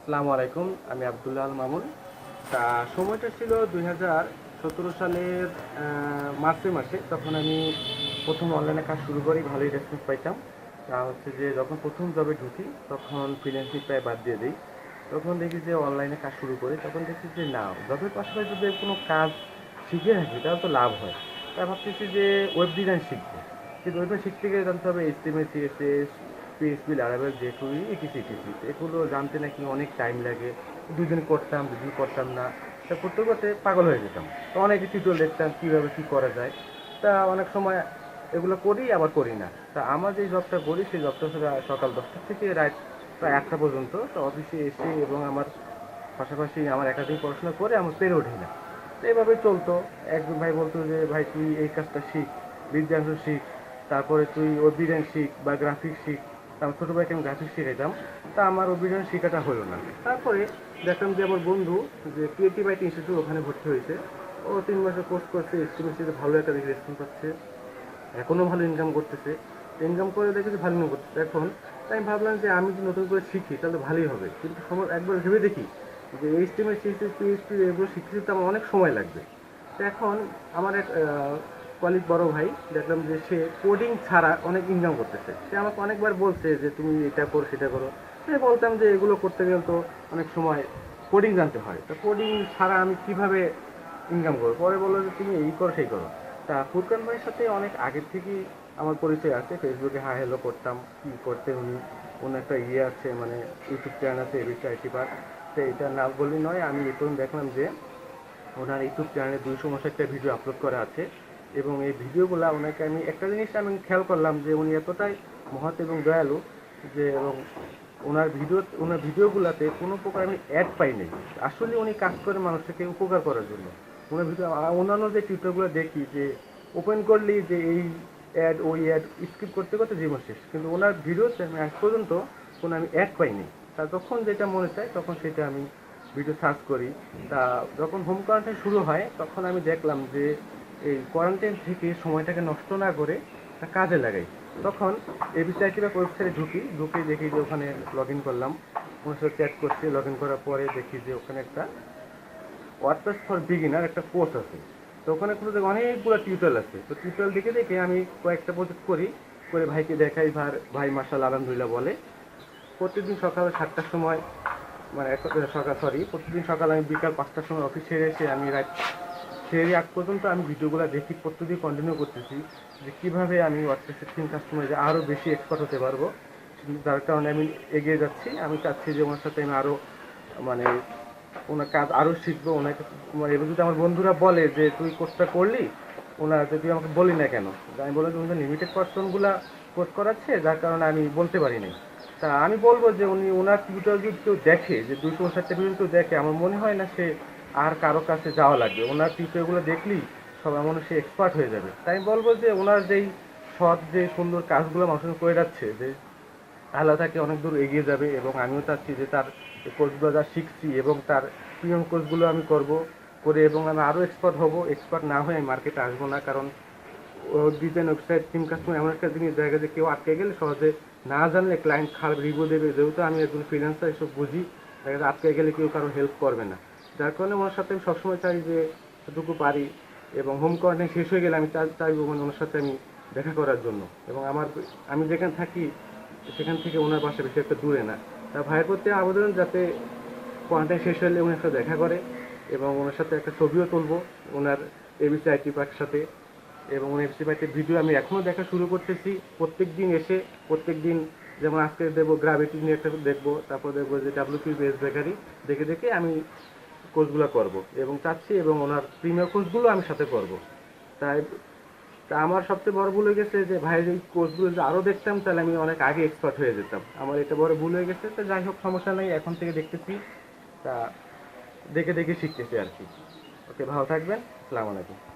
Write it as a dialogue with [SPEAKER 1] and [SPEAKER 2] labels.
[SPEAKER 1] আসসালামু আলাইকুম, আমি আব্দুল্লাহ আল মামুন। তা সময়টা ছিল 2017 সালের মার্চের মাসে। তখন আমি প্রথম অনলাইনে কাজ শুরু করি, ভালোই রেসপন্স পাইতাম। তা হচ্ছে যে যখন প্রথম জবে ঢুকি তখন ফ্রিল্যান্সিং প্রায় বাদ দিয়ে দিই। তখন দেখি যে অনলাইনে কাজ শুরু করি, তখন দেখি যে না, জবের পাশাপাশি যদি কোনো কাজ শিখে থাকি তাহলে তো লাভ হয়। তাই ভাবতেছি যে ওয়েব ডিজাইন শিখবো। কিন্তু ওয়েব শিখতে গেলে জানতে হবে HTML, CSS, PHP, Laravel, jQuery, etc etc. এগুলো জানতে নাকি অনেক টাইম লাগে। দুদিন করতাম, দুদিন করতাম না। তা করতে করতে পাগল হয়ে যেতাম। তো অনেক টিউটোরিয়াল দেখতাম কীভাবে কী করা যায়। তা অনেক সময় এগুলো করি, আবার করি না। তা আমার যে জবটা করি সেই জবটা হচ্ছে সকাল 10টা থেকে রাত প্রায় 8টা পর্যন্ত। তো অফিসে এসে এবং আমার পাশাপাশি আমার একাডেমিক পড়াশোনা করে আমার পেরে ওঠে না। তো এভাবেই চলতো। একজন ভাই বলতো যে ভাই তুই এই কাজটা শিখ, বিজ্ঞান শিখ, তারপরে তুই অভিযান শিখ বা গ্রাফিক্স শিখ। আমার ছোটো ভাইকে আমি গ্রাফিক্স শিখাইতাম। তা আমার অভিযান শেখাটা হলো না। তারপরে দেখলাম যে আমার বন্ধু যে ক্রিয়েটিভ আইটি ইনস্টিটিউট, ওখানে ভর্তি হয়েছে। ও 3 মাসের কোর্স করছে, এস্টিমেশনে ভালো একটা দেখে রেসপন্স পাচ্ছে, এখনও ভালো ইনকাম করতেছে। ইনকাম করে দেখেছি ভালো ইনকাম করতেছে এখন। তাই আমি ভাবলাম যে আমি যদি নতুন করে শিখি তাহলে ভালোই হবে। কিন্তু সময় একবার ভেবে দেখি যে এইচটিএমএল, সিএসএস, পিএইচপি এগুলো শিখতে তো আমার অনেক সময় লাগবে। তো এখন আমার এক কলিগ, বড় ভাই, দেখলাম যে সে কোডিং ছাড়া অনেক ইনকাম করতেছে। সে আমাকে অনেকবার বলছে যে তুমি এটা করো সেটা করো। আমি বলতাম যে এগুলো করতে গেলে তো অনেক সময় কোডিং জানতে হয়, তো কোডিং ছাড়া আমি কিভাবে ইনকাম করবো। পরে বললো যে তুমি এই করো সেই করো। তা ফুরকান ভাইয়ের সাথে অনেক আগের থেকেই আমার পরিচয় আছে, ফেসবুকে হাই হ্যালো করতাম। কী করতে উনি, ওনার একটা আছে, মানে ইউটিউব চ্যানেল আছে, এবিসি আইটি পার্ক। তো এটা না বললেই নয়, আমি এখন দেখলাম যে ওনার ইউটিউব চ্যানেলে 259টা ভিডিও আপলোড করা আছে। এবং এই ভিডিওগুলো ওনাকে আমি একটা জিনিস আমি খেয়াল করলাম যে উনি এতটাই মহৎ এবং দয়ালু যে, এবং ওনার ভিডিওগুলোতে কোনো প্রকার আমি অ্যাড পাই নাই। আসলে উনি কাজ করে মানুষকে উপকার করার জন্য। ওনার ভিডিও অন্যান্য যে টিউটোরগুলো দেখি যে ওপেন করলেই যে এই অ্যাড ওই অ্যাড, স্কিপ করতে করতে জীবন শেষ। কিন্তু ওনার ভিডিওতে আমি আজ পর্যন্ত কোনো আমি অ্যাড পাইনি। তা যখন যেটা মনে চায় তখন সেটা আমি ভিডিও সার্চ করি। তা যখন হোম কোয়ারেন্টাইন শুরু হয় তখন আমি দেখলাম যে এই কোয়ারেন্টাইন থেকে সময়টাকে নষ্ট না করে তা কাজে লাগাই। তখন এবিসি বা ওয়েবসাইটে ঢুকে দেখি যে ওখানে লগ ইন করলাম, ওনার সাথে চ্যাট করছি। লগ ইন করার পরে দেখি যে ওখানে একটা ওয়ার্ডপ্রেস ফর বিগিনার একটা কোর্স আছে। তো ওখানে অনেকগুলো টিউটোরিয়াল আছে। তো টিউটোরিয়াল দেখে দেখে আমি কয়েকটা প্রজেক্ট করে ভাইকে দেখাই। ভাই মাশাআল্লাহ আলহামদুলিল্লাহ বলে। প্রতিদিন সকাল 7টার সময়, মানে প্রতিদিন সকাল আমি বিকাল 5টার সময় অফিস ছেড়ে এসে আমি রাত ছেড়ে আগ পর্যন্ত আমি ভিডিওগুলো দেখি, প্রতিদিন কন্টিনিউ করতেছি যে কীভাবে আমি ওয়ার্ডপ্রেসের 3 কাস্টমারে আরও বেশি এক্সপার্ট হতে পারবো। যার কারণে আমি এগিয়ে যাচ্ছি। আমি চাচ্ছি যে ওনার সাথে আমি আরও, মানে ওনার কাজ আরও শিখবো। ওনাকে মানে এবার যদি আমার বন্ধুরা বলে যে তুই কোর্সটা করলি, ওনার যদি আমাকে বলি না কেন, আমি বললাম যে উনি লিমিটেড পার্সনগুলা কোর্স করাচ্ছে, যার কারণে আমি বলতে পারি নাই। তা আমি বলবো যে ওনার টিউটোরিয়াল যদি কেউ দেখে, যে 259টা ভিডিও কেউ দেখে, আমার মনে হয় না সে আর কারো কাছে যাওয়া লাগবে। ওনার টিউটোরিয়ালগুলো দেখলেই সবাই মনে সে এক্সপার্ট হয়ে যাবে। তাই আমি বলবো যে ওনার যেই সৎ, যে সুন্দর কাজগুলো মানুষের করে যাচ্ছে, যে আল্লাহ তাকে অনেক দূর এগিয়ে যাবে। এবং আমিও চাচ্ছি যে তার কোর্সগুলো যা শিখছি এবং তার প্রিমিয়াম কোর্সগুলো আমি করে এবং আমি আরও এক্সপার্ট হব। এক্সপার্ট না হয়ে আমি মার্কেটে আসবো না, কারণ ডিজাইন, ওয়েবসাইট, থিম কাস্টমার এমন একটা জিনিস, দেখা যায় কেউ আটকে গেলে সহজে না জানলে ক্লায়েন্ট খারাপ রিভিউ দেবে। যেহেতু আমি একজন ফ্রিল্যান্সার, এসব বুঝি, দেখা যায় আটকে গেলে কেউ কারো হেল্প করবে না। যার কারণে ওনার সাথে আমি সবসময় চাই যে যতটুকু পারি, এবং হোম কোয়ারেন্টাইন শেষ হয়ে গেলে আমি চাইবো মানে ওনার সাথে আমি দেখা করার জন্য। এবং আমি যেখানে থাকি সেখান থেকে ওনার বাসা বেশি একটা দূরে না। তা ভাইয়ের প্রতি আবেদন, যাতে কোয়ারেন্টাইন শেষ হলে ওনার সাথে দেখা করে এবং ওনার সাথে একটা ছবিও তুলবো ওনার এবিসি আইটি পার্কের সাথে। এবং ওনার এবিসি পার্কের ভিডিও আমি এখনও দেখা শুরু করতেছি। প্রত্যেক দিন যেমন আজকে দেখবো গ্রাভিটি নিয়ে একটা দেখবো, তারপর দেখবো যে ডাব্লিউপি বেস বেকারি, দেখে দেখে আমি কোর্সগুলো করবো এবং চাচ্ছি, এবং ওনার প্রিমিয়ার কোর্সগুলো আমি সাথে করবো। তাই তা আমার সবচেয়ে বড় ভুল হয়ে গেছে যে ভাইয়ের এই কোর্সগুলো যদি আরও দেখতাম তাহলে আমি অনেক আগে এক্সপার্ট হয়ে যেতাম। আমার এটা বড় ভুল হয়ে গেছে। তো যাই হোক, সমস্যা নেই, এখন থেকে দেখতেছি। তা দেখে দেখে শিখতেছি আর কি। ওকে, ভালো থাকবেন। আসসালামু আলাইকুম।